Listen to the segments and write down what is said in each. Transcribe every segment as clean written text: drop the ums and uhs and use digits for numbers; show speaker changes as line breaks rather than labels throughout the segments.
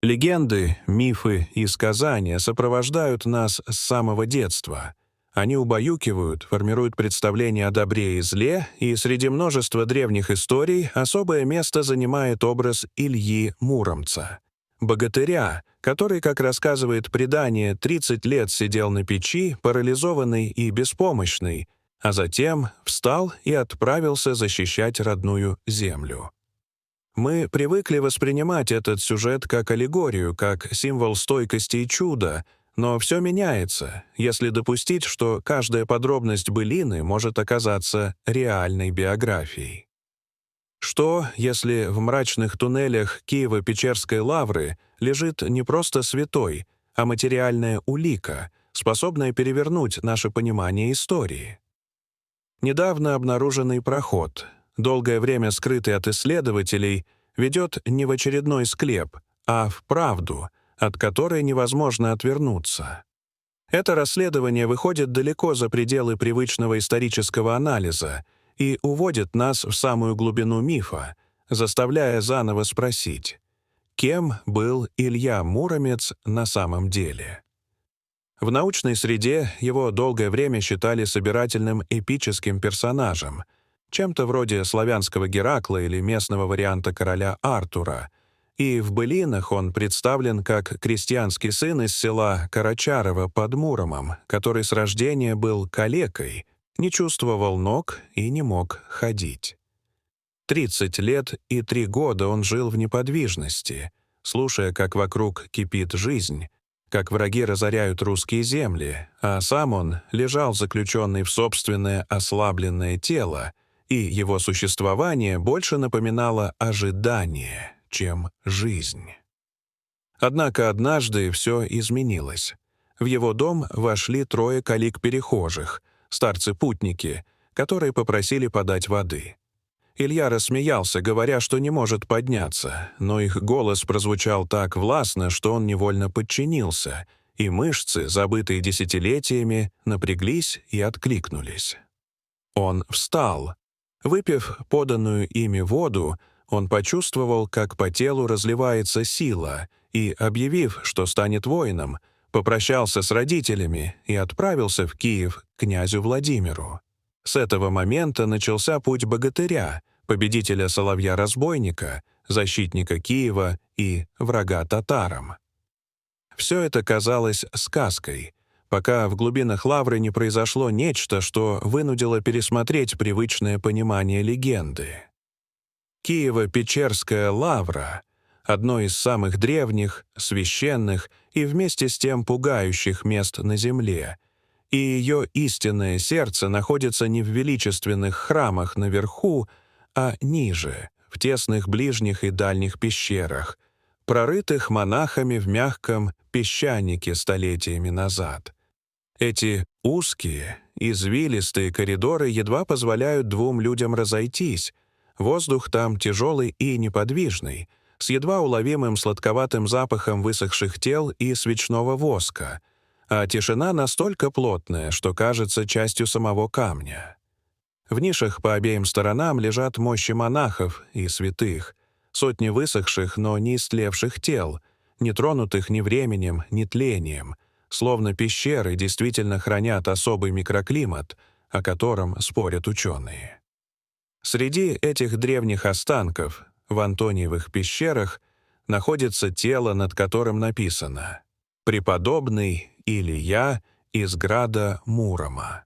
Легенды, мифы и сказания сопровождают нас с самого детства. Они убаюкивают, формируют представление о добре и зле, и среди множества древних историй особое место занимает образ Ильи Муромца, богатыря, который, как рассказывает предание, 30 лет сидел на печи, парализованный и беспомощный, а затем встал и отправился защищать родную землю. Мы привыкли воспринимать этот сюжет как аллегорию, как символ стойкости и чуда, но все меняется, если допустить, что каждая подробность былины может оказаться реальной биографией. Что, если в мрачных туннелях Киево-Печерской лавры лежит не просто святой, а материальная улика, способная перевернуть наше понимание истории? Недавно обнаруженный проход, долгое время скрытый от исследователей, ведет не в очередной склеп, а в правду, от которой невозможно отвернуться. Это расследование выходит далеко за пределы привычного исторического анализа и уводит нас в самую глубину мифа, заставляя заново спросить, кем был Илья Муромец на самом деле? В научной среде его долгое время считали собирательным эпическим персонажем, чем-то вроде славянского Геракла или местного варианта короля Артура, и в былинах он представлен как крестьянский сын из села Карачарово под Муромом, который с рождения был калекой, не чувствовал ног и не мог ходить. 30 лет и 3 года он жил в неподвижности, слушая, как вокруг кипит жизнь, как враги разоряют русские земли, а сам он лежал заключенный в собственное ослабленное тело, и его существование больше напоминало ожидание, чем жизнь. Однако однажды все изменилось. В его дом вошли 3 калик-перехожих, старцы-путники, которые попросили подать воды. Илья рассмеялся, говоря, что не может подняться, но их голос прозвучал так властно, что он невольно подчинился, и мышцы, забытые десятилетиями, напряглись и откликнулись. Он встал. Выпив поданную ими воду, он почувствовал, как по телу разливается сила, и, объявив, что станет воином, попрощался с родителями и отправился в Киев к князю Владимиру. С этого момента начался путь богатыря, победителя соловья-разбойника, защитника Киева и врага татарам. Все это казалось сказкой, пока в глубинах лавры не произошло нечто, что вынудило пересмотреть привычное понимание легенды. Киево-Печерская лавра — одно из самых древних, священных и вместе с тем пугающих мест на земле, и ее истинное сердце находится не в величественных храмах наверху, а ниже, в тесных ближних и дальних пещерах, прорытых монахами в мягком песчанике столетиями назад. Эти узкие, извилистые коридоры едва позволяют 2 людям разойтись. Воздух там тяжелый и неподвижный, с едва уловимым сладковатым запахом высохших тел и свечного воска, а тишина настолько плотная, что кажется частью самого камня. В нишах по обеим сторонам лежат мощи монахов и святых, сотни высохших, но не истлевших тел, не тронутых ни временем, ни тлением, словно пещеры действительно хранят особый микроклимат, о котором спорят ученые. Среди этих древних останков, в Антониевых пещерах, находится тело, над которым написано «Преподобный Илья из града Мурома».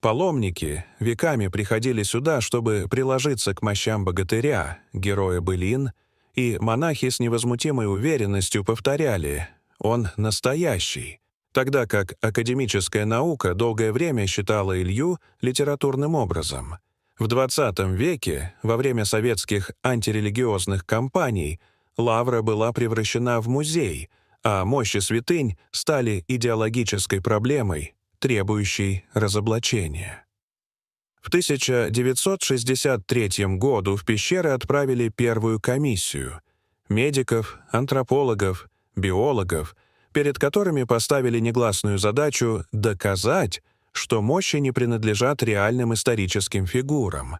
Паломники веками приходили сюда, чтобы приложиться к мощам богатыря, героя былин, и монахи с невозмутимой уверенностью повторяли «Он настоящий», тогда как академическая наука долгое время считала Илью литературным образом. В XX веке, во время советских антирелигиозных кампаний, лавра была превращена в музей, а мощи святынь стали идеологической проблемой, требующей разоблачения. В 1963 году в пещеры отправили первую комиссию — медиков, антропологов, биологов, перед которыми поставили негласную задачу доказать, что мощи не принадлежат реальным историческим фигурам.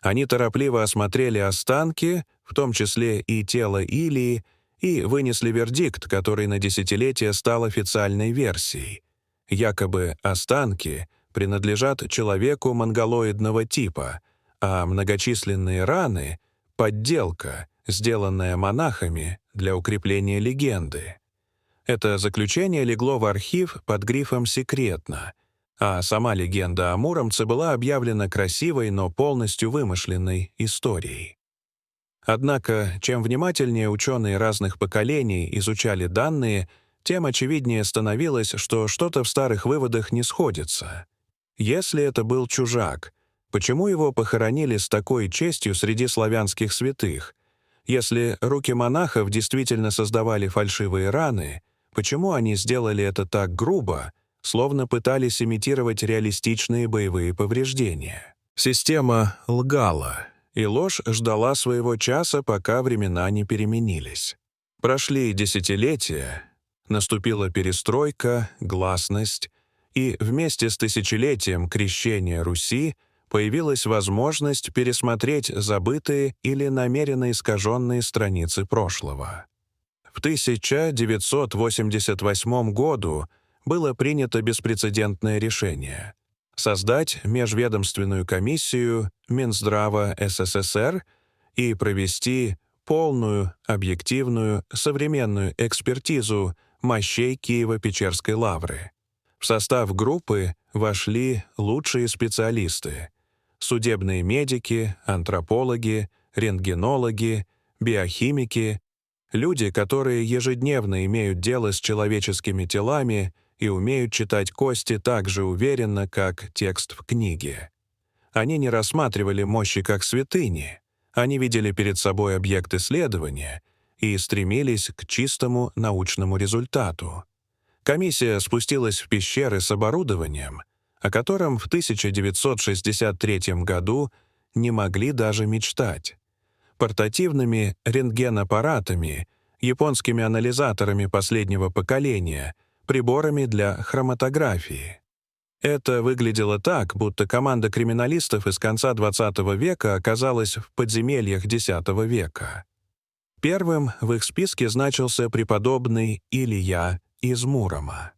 Они торопливо осмотрели останки, в том числе и тело Илии, и вынесли вердикт, который на десятилетия стал официальной версией. Якобы останки принадлежат человеку монголоидного типа, а многочисленные раны — подделка, сделанная монахами для укрепления легенды. Это заключение легло в архив под грифом «секретно», а сама легенда о Муромце была объявлена красивой, но полностью вымышленной историей. Однако, чем внимательнее ученые разных поколений изучали данные, тем очевиднее становилось, что что-то в старых выводах не сходится. Если это был чужак, почему его похоронили с такой честью среди славянских святых? Если руки монахов действительно создавали фальшивые раны, почему они сделали это так грубо, словно пытались имитировать реалистичные боевые повреждения? Система лгала, и ложь ждала своего часа, пока времена не переменились. Прошли десятилетия, наступила перестройка, гласность, и вместе с тысячелетием крещения Руси появилась возможность пересмотреть забытые или намеренно искаженные страницы прошлого. В 1988 году было принято беспрецедентное решение создать межведомственную комиссию Минздрава СССР и провести полную, объективную, современную экспертизу мощей Киево-Печерской лавры. В состав группы вошли лучшие специалисты — судебные медики, антропологи, рентгенологи, биохимики, люди, которые ежедневно имеют дело с человеческими телами и умеют читать кости так же уверенно, как текст в книге. Они не рассматривали мощи как святыни, они видели перед собой объект исследования и стремились к чистому научному результату. Комиссия спустилась в пещеры с оборудованием, о котором в 1963 году не могли даже мечтать. Портативными рентгенаппаратами, японскими анализаторами последнего поколения, приборами для хроматографии. Это выглядело так, будто команда криминалистов из конца XX века оказалась в подземельях X века. Первым в их списке значился преподобный Илья из Мурома.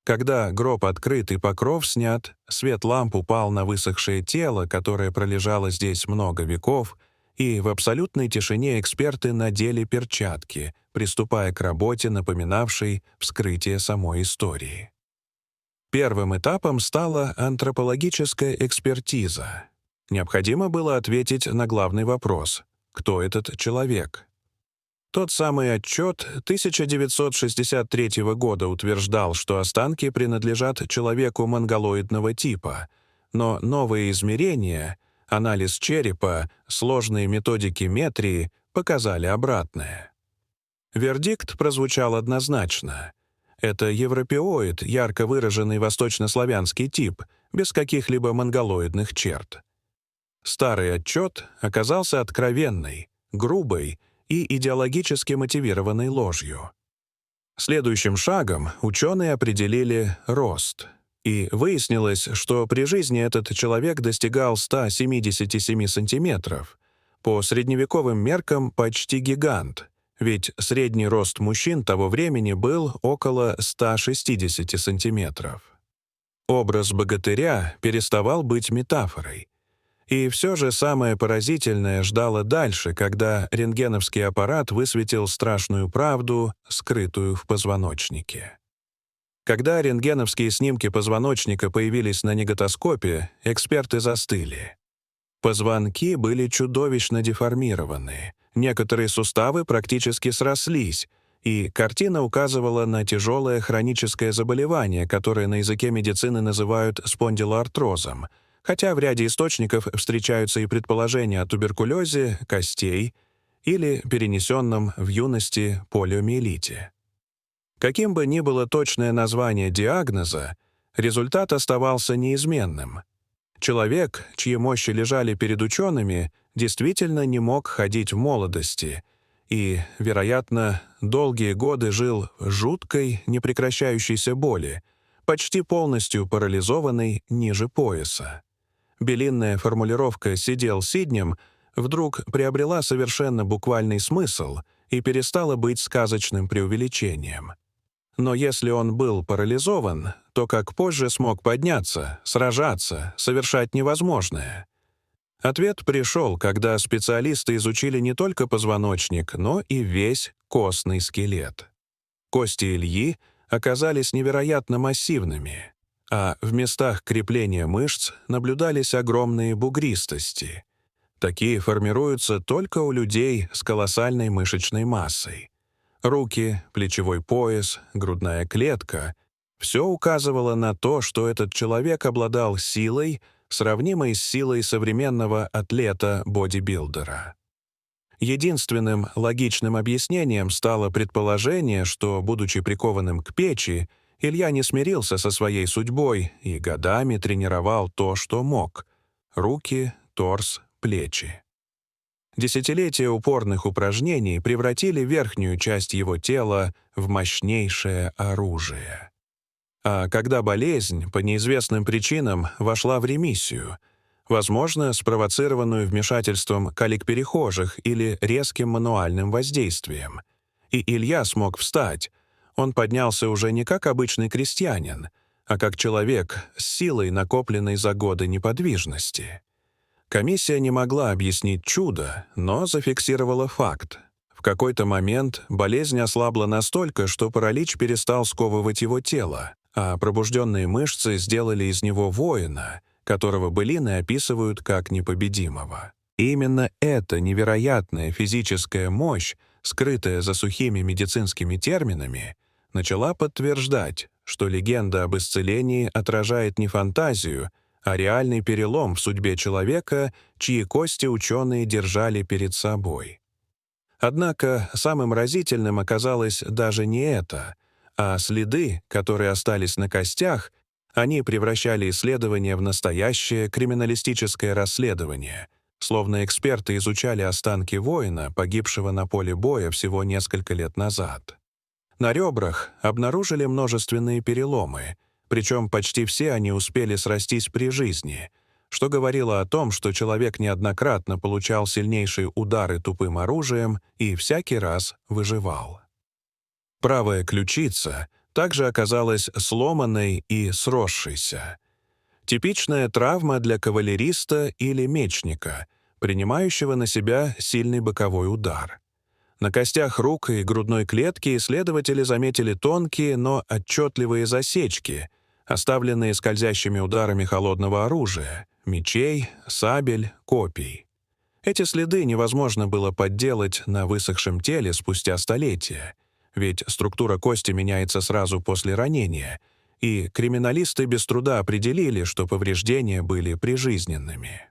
Когда гроб открыт и покров снят, свет ламп упал на высохшее тело, которое пролежало здесь много веков, и в абсолютной тишине эксперты надели перчатки, приступая к работе, напоминавшей вскрытие самой истории. Первым этапом стала антропологическая экспертиза. Необходимо было ответить на главный вопрос — кто этот человек? Тот самый отчет 1963 года утверждал, что останки принадлежат человеку монголоидного типа, но новые измерения — анализ черепа, сложные методики метрии показали обратное. Вердикт прозвучал однозначно. Это европеоид, ярко выраженный восточнославянский тип, без каких-либо монголоидных черт. Старый отчет оказался откровенной, грубой и идеологически мотивированной ложью. Следующим шагом ученые определили рост. И выяснилось, что при жизни этот человек достигал 177 сантиметров. По средневековым меркам почти гигант, ведь средний рост мужчин того времени был около 160 сантиметров. Образ богатыря переставал быть метафорой. И все же самое поразительное ждало дальше, когда рентгеновский аппарат высветил страшную правду, скрытую в позвоночнике. Когда рентгеновские снимки позвоночника появились на неготоскопе, эксперты застыли. Позвонки были чудовищно деформированы, некоторые суставы практически срослись, и картина указывала на тяжелое хроническое заболевание, которое на языке медицины называют спондилоартрозом, хотя в ряде источников встречаются и предположения о туберкулезе костей или перенесенном в юности полиомиелите. Каким бы ни было точное название диагноза, результат оставался неизменным. Человек, чьи мощи лежали перед учеными, действительно не мог ходить в молодости и, вероятно, долгие годы жил в жуткой, непрекращающейся боли, почти полностью парализованный ниже пояса. Белинная формулировка «сидел сиднем» вдруг приобрела совершенно буквальный смысл, и перестало быть сказочным преувеличением. Но если он был парализован, то как позже смог подняться, сражаться, совершать невозможное? Ответ пришел, когда специалисты изучили не только позвоночник, но и весь костный скелет. Кости Ильи оказались невероятно массивными, а в местах крепления мышц наблюдались огромные бугристости. Такие формируются только у людей с колоссальной мышечной массой. Руки, плечевой пояс, грудная клетка — все указывало на то, что этот человек обладал силой, сравнимой с силой современного атлета-бодибилдера. Единственным логичным объяснением стало предположение, что, будучи прикованным к печи, Илья не смирился со своей судьбой и годами тренировал то, что мог — руки, торс, плечи. Десятилетия упорных упражнений превратили верхнюю часть его тела в мощнейшее оружие. А когда болезнь по неизвестным причинам вошла в ремиссию, возможно, спровоцированную вмешательством колик-перехожих или резким мануальным воздействием, и Илья смог встать, он поднялся уже не как обычный крестьянин, а как человек с силой, накопленной за годы неподвижности. Комиссия не могла объяснить чудо, но зафиксировала факт. В какой-то момент болезнь ослабла настолько, что паралич перестал сковывать его тело, а пробужденные мышцы сделали из него воина, которого былины описывают как непобедимого. И именно эта невероятная физическая мощь, скрытая за сухими медицинскими терминами, начала подтверждать, что легенда об исцелении отражает не фантазию, а реальный перелом в судьбе человека, чьи кости ученые держали перед собой. Однако самым разительным оказалось даже не это, а следы, которые остались на костях, они превращали исследование в настоящее криминалистическое расследование, словно эксперты изучали останки воина, погибшего на поле боя всего несколько лет назад. На ребрах обнаружили множественные переломы, причем почти все они успели срастись при жизни, что говорило о том, что человек неоднократно получал сильнейшие удары тупым оружием и всякий раз выживал. Правая ключица также оказалась сломанной и сросшейся. Типичная травма для кавалериста или мечника, принимающего на себя сильный боковой удар. На костях рук и грудной клетки исследователи заметили тонкие, но отчетливые засечки, оставленные скользящими ударами холодного оружия, мечей, сабель, копий. Эти следы невозможно было подделать на высохшем теле спустя столетия, ведь структура кости меняется сразу после ранения, и криминалисты без труда определили, что повреждения были прижизненными.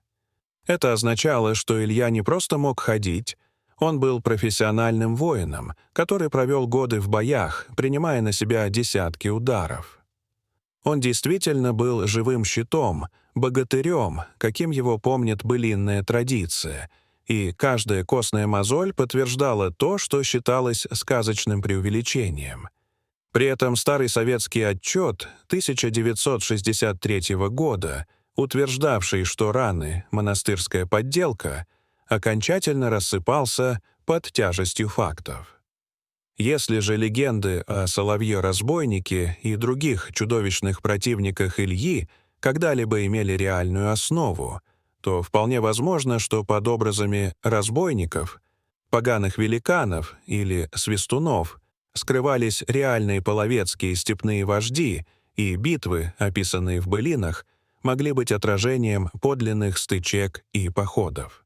Это означало, что Илья не просто мог ходить, он был профессиональным воином, который провел годы в боях, принимая на себя десятки ударов. Он действительно был живым щитом, богатырем, каким его помнит былинная традиция, и каждая костная мозоль подтверждала то, что считалось сказочным преувеличением. При этом старый советский отчет 1963 года, утверждавший, что раны — монастырская подделка, окончательно рассыпался под тяжестью фактов. Если же легенды о Соловье-разбойнике и других чудовищных противниках Ильи когда-либо имели реальную основу, то вполне возможно, что под образами разбойников, поганых великанов или свистунов скрывались реальные половецкие степные вожди, и битвы, описанные в былинах, могли быть отражением подлинных стычек и походов.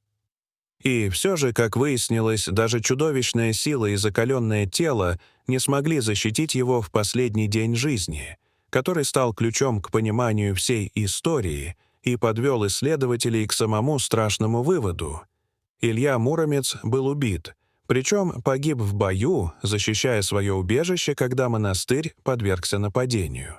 И все же, как выяснилось, даже чудовищная сила и закаленное тело не смогли защитить его в последний день жизни, который стал ключом к пониманию всей истории и подвел исследователей к самому страшному выводу. Илья Муромец был убит, причем погиб в бою, защищая свое убежище, когда монастырь подвергся нападению.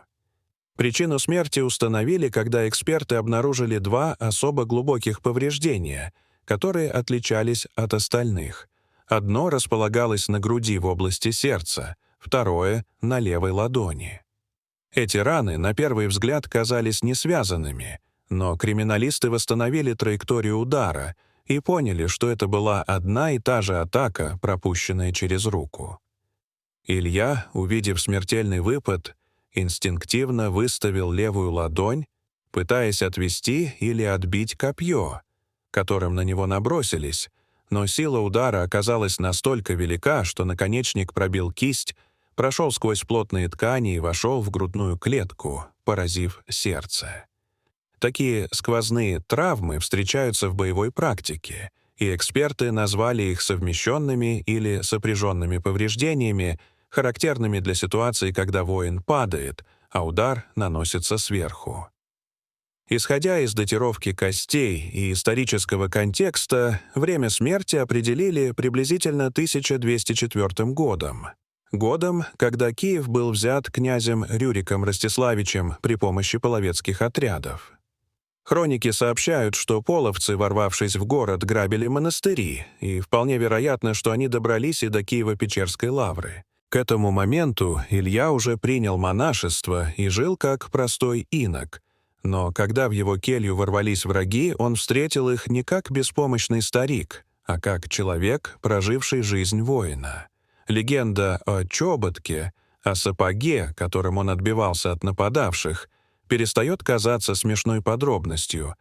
Причину смерти установили, когда эксперты обнаружили два особо глубоких повреждения, которые отличались от остальных. Одно располагалось на груди в области сердца, второе — на левой ладони. Эти раны, на первый взгляд, казались несвязанными, но криминалисты восстановили траекторию удара, и поняли, что это была одна и та же атака, пропущенная через руку. Илья, увидев смертельный выпад, инстинктивно выставил левую ладонь, пытаясь отвести или отбить копье, которым на него набросились, но сила удара оказалась настолько велика, что наконечник пробил кисть, прошел сквозь плотные ткани и вошел в грудную клетку, поразив сердце. Такие сквозные травмы встречаются в боевой практике, и эксперты назвали их совмещенными или сопряженными повреждениями, характерными для ситуации, когда воин падает, а удар наносится сверху. Исходя из датировки костей и исторического контекста, время смерти определили приблизительно 1204 годом, когда Киев был взят князем Рюриком Ростиславичем при помощи половецких отрядов. Хроники сообщают, что половцы, ворвавшись в город, грабили монастыри, и вполне вероятно, что они добрались и до Киево-Печерской лавры. К этому моменту Илья уже принял монашество и жил как простой инок, но когда в его келью ворвались враги, он встретил их не как беспомощный старик, а как человек, проживший жизнь воина. Легенда о чоботке, о сапоге, которым он отбивался от нападавших, перестает казаться смешной подробностью.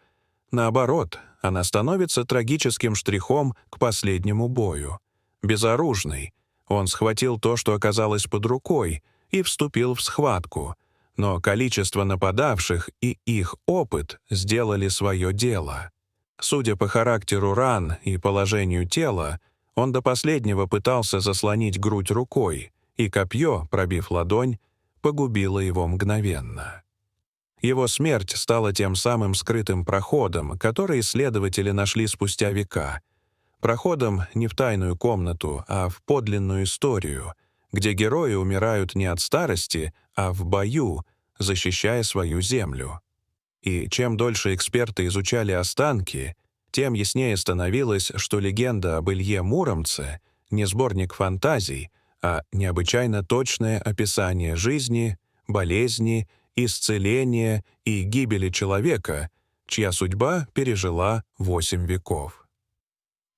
Наоборот, она становится трагическим штрихом к последнему бою. Безоружный, он схватил то, что оказалось под рукой, и вступил в схватку, но количество нападавших и их опыт сделали свое дело. Судя по характеру ран и положению тела, он до последнего пытался заслонить грудь рукой, и копье, пробив ладонь, погубило его мгновенно. Его смерть стала тем самым скрытым проходом, который исследователи нашли спустя века. Проходом не в тайную комнату, а в подлинную историю, где герои умирают не от старости, а в бою, защищая свою землю. И чем дольше эксперты изучали останки, тем яснее становилось, что легенда об Илье Муромце не сборник фантазий, а необычайно точное описание жизни, болезни, исцеления и гибели человека, чья судьба пережила 8 веков.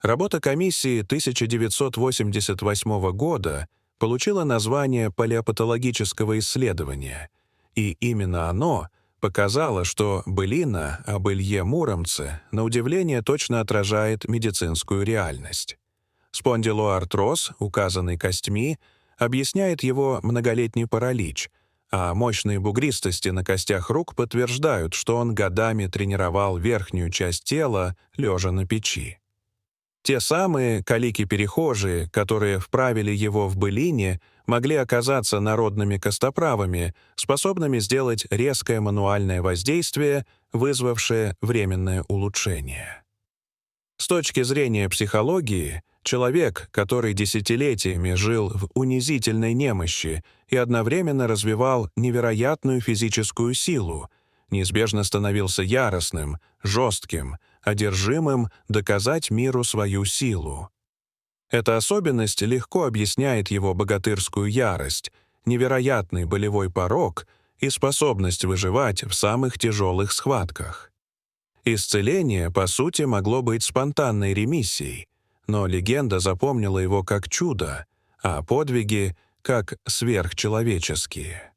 Работа комиссии 1988 года получила название палеопатологического исследования, и именно оно показало, что былина об Илье Муромце на удивление точно отражает медицинскую реальность. Спондилоартроз, указанный костьми, объясняет его многолетний паралич, а мощные бугристости на костях рук подтверждают, что он годами тренировал верхнюю часть тела, лежа на печи. Те самые калики-перехожие, которые вправили его в былине, могли оказаться народными костоправами, способными сделать резкое мануальное воздействие, вызвавшее временное улучшение. С точки зрения психологии, человек, который десятилетиями жил в унизительной немощи и одновременно развивал невероятную физическую силу, неизбежно становился яростным, жестким, одержимым доказать миру свою силу. Эта особенность легко объясняет его богатырскую ярость, невероятный болевой порог и способность выживать в самых тяжелых схватках. Исцеление, по сути, могло быть спонтанной ремиссией, но легенда запомнила его как чудо, а подвиги — как сверхчеловеческие.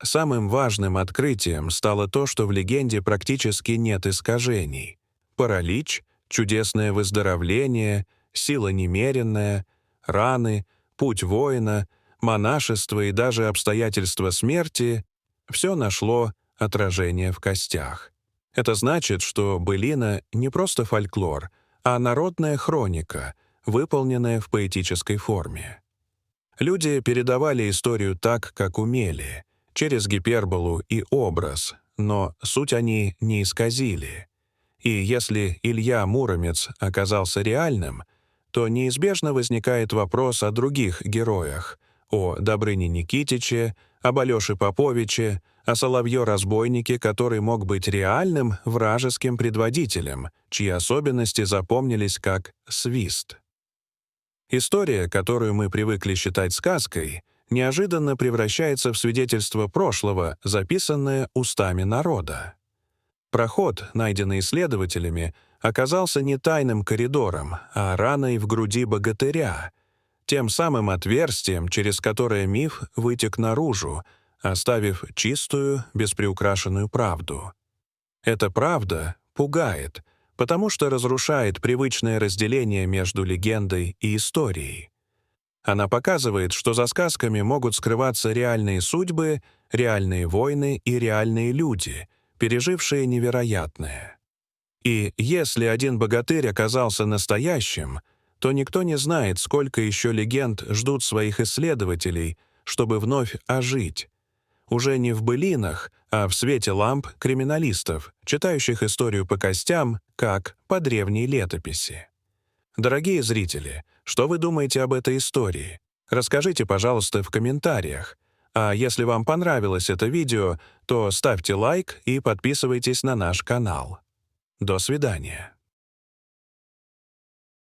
Самым важным открытием стало то, что в легенде практически нет искажений. Паралич, чудесное выздоровление, сила немеренная, раны, путь воина, монашество и даже обстоятельства смерти — все нашло отражение в костях. Это значит, что былина не просто фольклор, а народная хроника, выполненная в поэтической форме. Люди передавали историю так, как умели, через гиперболу и образ, но суть они не исказили. И если Илья Муромец оказался реальным, то неизбежно возникает вопрос о других героях, о Добрыне Никитиче, об Алёше Поповиче, о Соловье-разбойнике, который мог быть реальным вражеским предводителем, чьи особенности запомнились как свист. История, которую мы привыкли считать сказкой, неожиданно превращается в свидетельство прошлого, записанное устами народа. Проход, найденный исследователями, оказался не тайным коридором, а раной в груди богатыря, тем самым отверстием, через которое миф вытек наружу, оставив чистую, бесприукрашенную правду. Эта правда пугает, потому что разрушает привычное разделение между легендой и историей. Она показывает, что за сказками могут скрываться реальные судьбы, реальные войны и реальные люди, пережившие невероятное. И если один богатырь оказался настоящим, то никто не знает, сколько еще легенд ждут своих исследователей, чтобы вновь ожить. Уже не в былинах, а в свете ламп криминалистов, читающих историю по костям, как по древней летописи. Дорогие зрители, что вы думаете об этой истории? Расскажите, пожалуйста, в комментариях. А если вам понравилось это видео, то ставьте лайк и подписывайтесь на наш канал. До свидания.